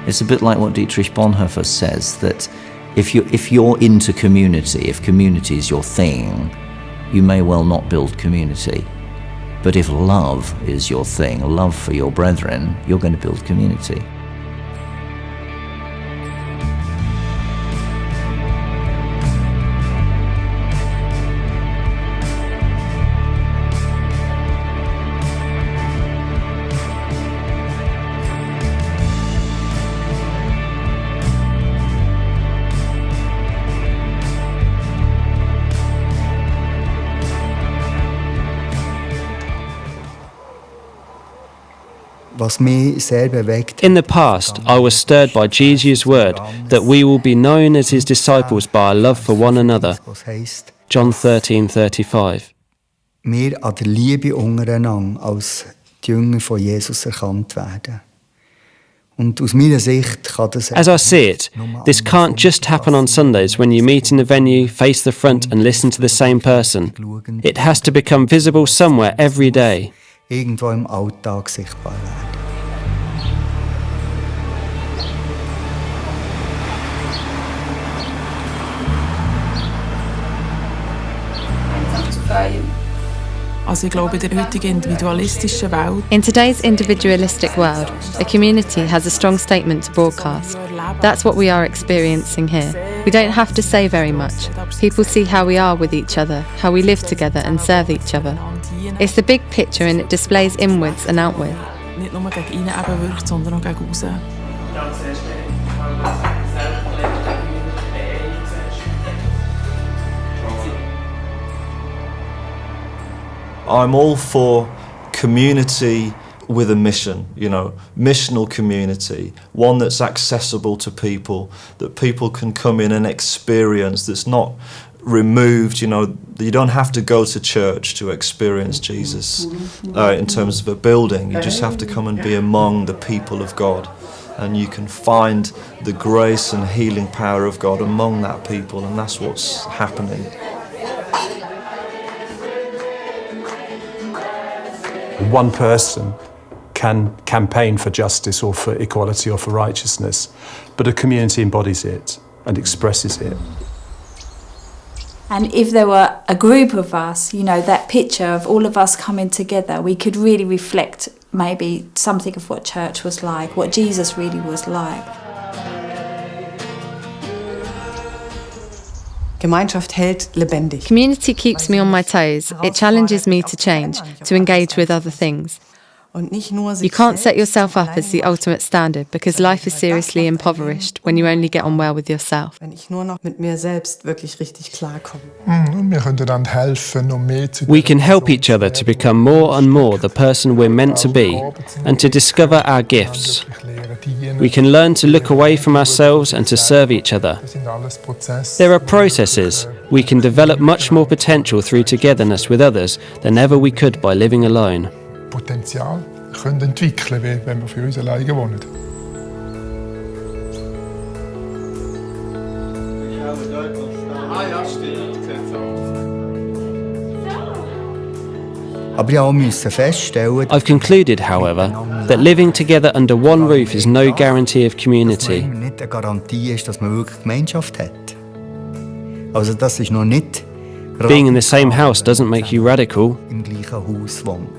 It's a bit like what Dietrich Bonhoeffer says, that if you're into community, if community is your thing, you may well not build community. But if love is your thing, love for your brethren, you're going to build community. In the past, I was stirred by Jesus' word that we will be known as his disciples by our love for one another. John 13:35. Wir an der Liebe untereinander als die Jünger von Jesus erkannt werden. Und aus meiner Sicht kann das As I see it, this can't just happen on Sundays when you meet in the venue, face the front and listen to the same person. It has to become visible somewhere every day. Irgendwo im Alltag sichtbar werden. Also ich glaube, in der heutigen individualistischen Welt. In today's individualistic world, a community has a strong statement to broadcast. That's what we are experiencing here. We don't have to say very much. People see how we are with each other, how we live together and serve each other. It's the big picture and it displays inwards and outward. Nicht nur gegen innen eben wirkt, sondern auch gegen außen. I'm all for community with a mission, missional community, one that's accessible to people, that people can come in and experience, that's not removed, you don't have to go to church to experience Jesus in terms of a building. You just have to come and be among the people of God, and you can find the grace and healing power of God among that people, and that's what's happening. One person can campaign for justice or for equality or for righteousness, but a community embodies it and expresses it. And if there were a group of us, that picture of all of us coming together, we could really reflect maybe something of what church was like, what Jesus really was like. Gemeinschaft hält lebendig. Community keeps me on my toes. It challenges me to change, to engage with other things. You can't set yourself up as the ultimate standard because life is seriously impoverished when you only get on well with yourself. We can help each other to become more and more the person we're meant to be and to discover our gifts. We can learn to look away from ourselves and to serve each other. There are processes. We can develop much more potential through togetherness with others than ever we could by living alone. Potenzial können entwickeln, wenn wir für uns alleine wohnen. I've concluded, however, that living together under one roof is no guarantee of community. Nicht eine Garantie ist, dass man wirklich Gemeinschaft hat. Also das ist noch nicht. Being in the same house doesn't make you radical.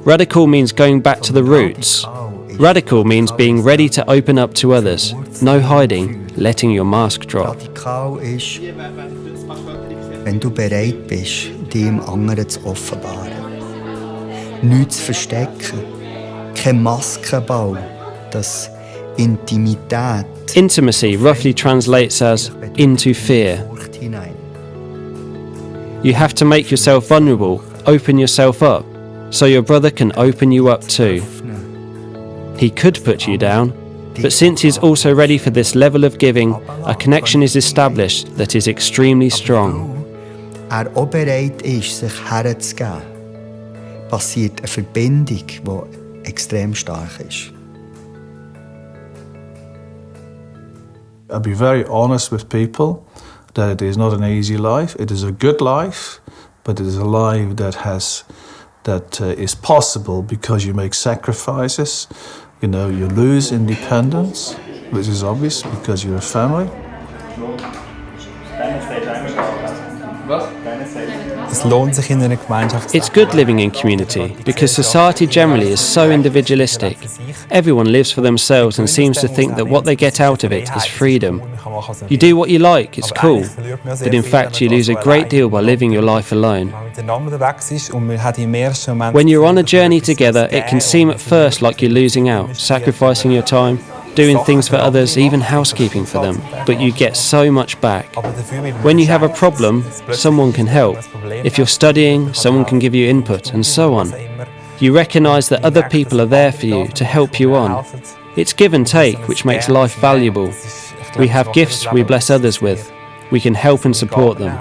Radical means going back to the roots. Radical means being ready to open up to others. No hiding, letting your mask drop. Radikal ist, wenn du bereit bist, dich dem anderen zu offenbaren. Nichts zu verstecken. Kein Maskenbau. Das Intimität. Intimacy roughly translates as into fear. You have to make yourself vulnerable, open yourself up, so your brother can open you up too. He could put you down, but since he's also ready for this level of giving, a connection is established that is extremely strong. Auch bereit ist, sich herzugeben, passiert eine Verbindung, die extrem stark ist. I'll be very honest with people that it is not an easy life. It is a good life, but it is a life that is possible because you make sacrifices. You lose independence. which is obvious because you're a family. It's good living in community because society generally is so individualistic. Everyone lives for themselves and seems to think that what they get out of it is freedom. You do what you like, it's cool, but in fact you lose a great deal by living your life alone. When you're on a journey together, it can seem at first like you're losing out, sacrificing your time, doing things for others, even housekeeping for them, but you get so much back. When you have a problem, someone can help. If you're studying, someone can give you input, and so on. You recognise that other people are there for you to help you on. It's give and take, which makes life valuable. We have gifts we bless others with. We can help and support them.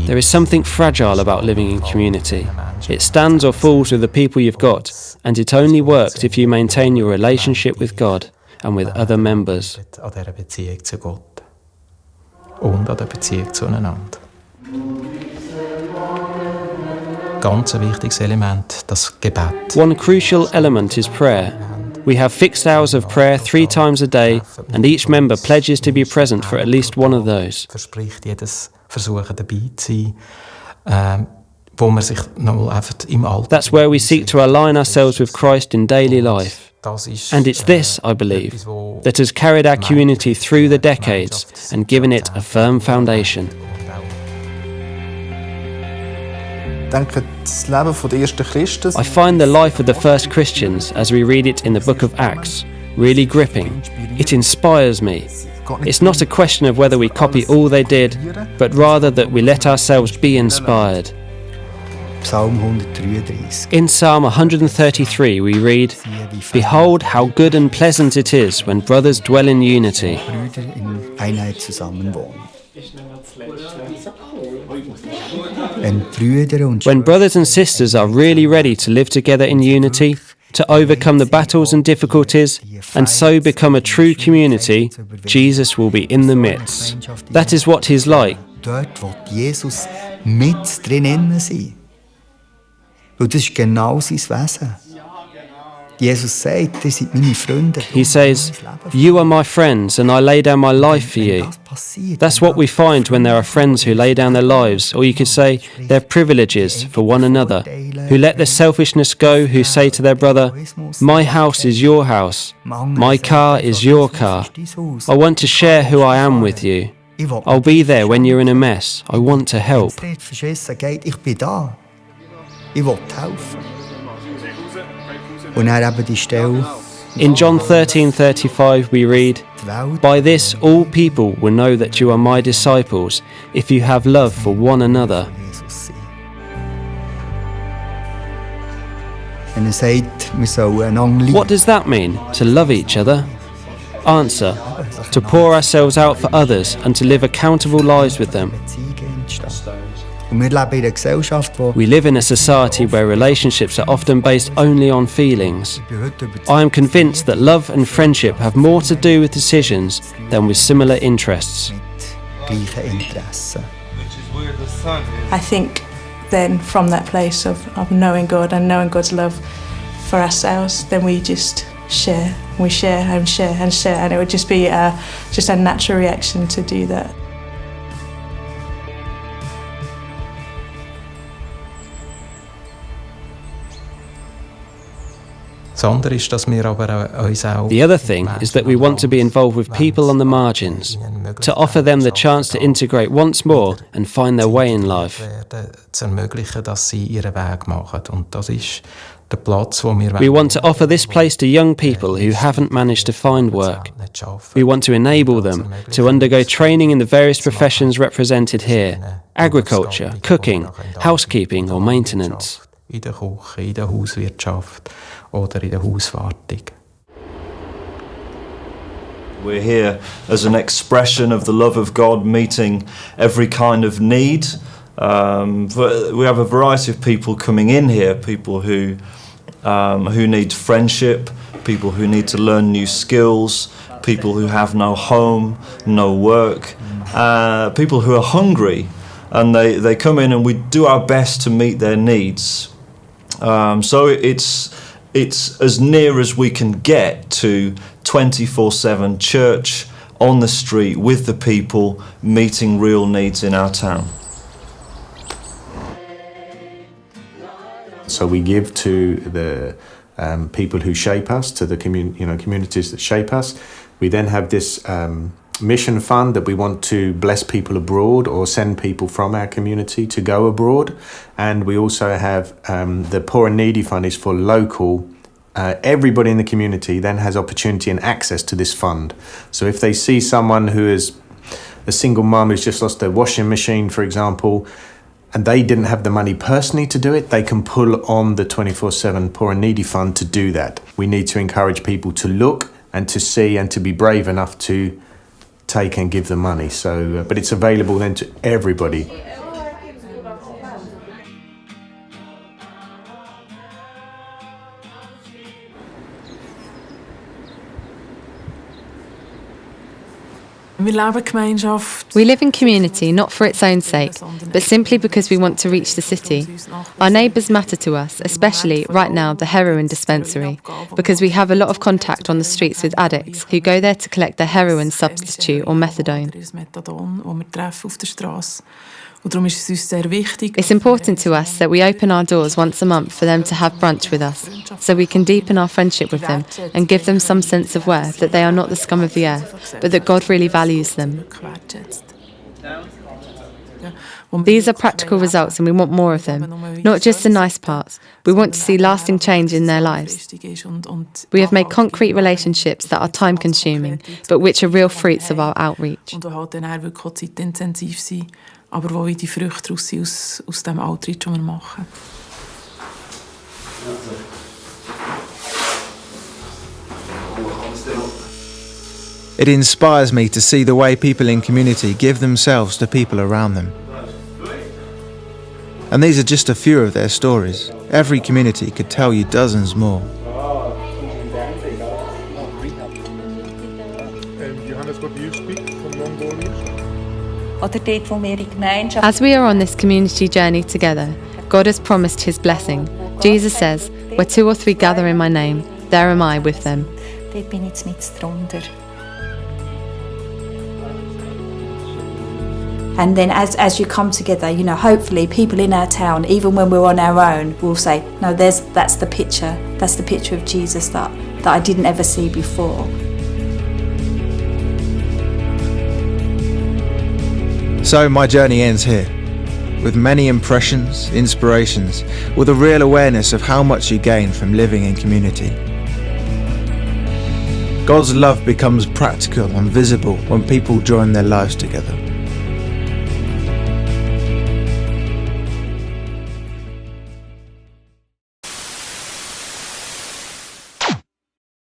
There is something fragile about living in community. It stands or falls with the people you've got, and it only works if you maintain your relationship with God and with other members. One crucial element is prayer. We have fixed hours of prayer 3 times a day, and each member pledges to be present for at least one of those. That's where we seek to align ourselves with Christ in daily life. And it's this, I believe, that has carried our community through the decades and given it a firm foundation. I find the life of the first Christians, as we read it in the book of Acts, really gripping. It inspires me. It's not a question of whether we copy all they did, but rather that we let ourselves be inspired. In Psalm 133 we read, "Behold how good and pleasant it is when brothers dwell in unity." When brothers and sisters are really ready to live together in unity, to overcome the battles and difficulties, and so become a true community, Jesus will be in the midst. That is what He's like. Und das ist genau sein Wesen. Jesus sagt, ihr seid meine Freunde. He says, "You are my friends, and I lay down my life for you." That's what we find when there are friends who lay down their lives, or you could say their privileges for one another, who let their selfishness go, who say to their brother, "My house is your house, my car is your car. I want to share who I am with you. I'll be there when you're in a mess. I want to help." Ich will helfen. Und dann eben die Stelle. In John 13:35 we read, "By this all people will know that you are my disciples, if you have love for one another." Wenn sagt, wir sollen einander lieben. What does that mean, to love each other? Answer, to pour ourselves out for others and to live accountable lives with them. We live in a society where relationships are often based only on feelings. I am convinced that love and friendship have more to do with decisions than with similar interests. I think then from that place of knowing God and knowing God's love for ourselves, then we just share. We share and share and share, and it would just be just a natural reaction to do that. The other thing is that we want to be involved with people on the margins, to offer them the chance to integrate once more and find their way in life. We want to offer this place to young people who haven't managed to find work. We want to enable them to undergo training in the various professions represented here: agriculture, cooking, housekeeping or maintenance. We're here as an expression of the love of God, meeting every kind of need. We have a variety of people coming in here, people who need friendship, people who need to learn new skills, people who have no home, no work, people who are hungry, and they come in and we do our best to meet their needs. So it's as near as we can get to 24/7 church on the street with the people, meeting real needs in our town. So we give to the people who shape us, to the communities that shape us. We then have this mission fund that we want to bless people abroad or send people from our community to go abroad. And we also have the Poor and Needy Fund is for local. Everybody in the community then has opportunity and access to this fund. So if they see someone who is a single mum who's just lost their washing machine, for example, and they didn't have the money personally to do it, they can pull on the 24/7 Poor and Needy Fund to do that. We need to encourage people to look and to see and to be brave enough to take and give the money. So, but it's available then to everybody. We live in community not for its own sake, but simply because we want to reach the city. Our neighbours matter to us, especially right now the heroin dispensary, because we have a lot of contact on the streets with addicts who go there to collect their heroin substitute or methadone. It's important to us that we open our doors once a month for them to have brunch with us, so we can deepen our friendship with them and give them some sense of worth, that they are not the scum of the earth, but that God really values them. These are practical results and we want more of them, not just the nice parts. We want to see lasting change in their lives. We have made concrete relationships that are time-consuming, but which are real fruits of our outreach. Aber wo wir die Früchte aus dem Outreach, die wir machen. It inspires me to see the way people in community give themselves to people around them. And these are just a few of their stories. Every community could tell you dozens more. Johannes, what do you speak from Mongolia? As we are on this community journey together, God has promised His blessing. Jesus says, "Where 2 or 3 gather in my name, there am I with them." And then as you come together, hopefully people in our town, even when we're on our own, will say, no, that's the picture of Jesus that I didn't ever see before. So my journey ends here, with many impressions, inspirations, with a real awareness of how much you gain from living in community. God's love becomes practical and visible when people join their lives together.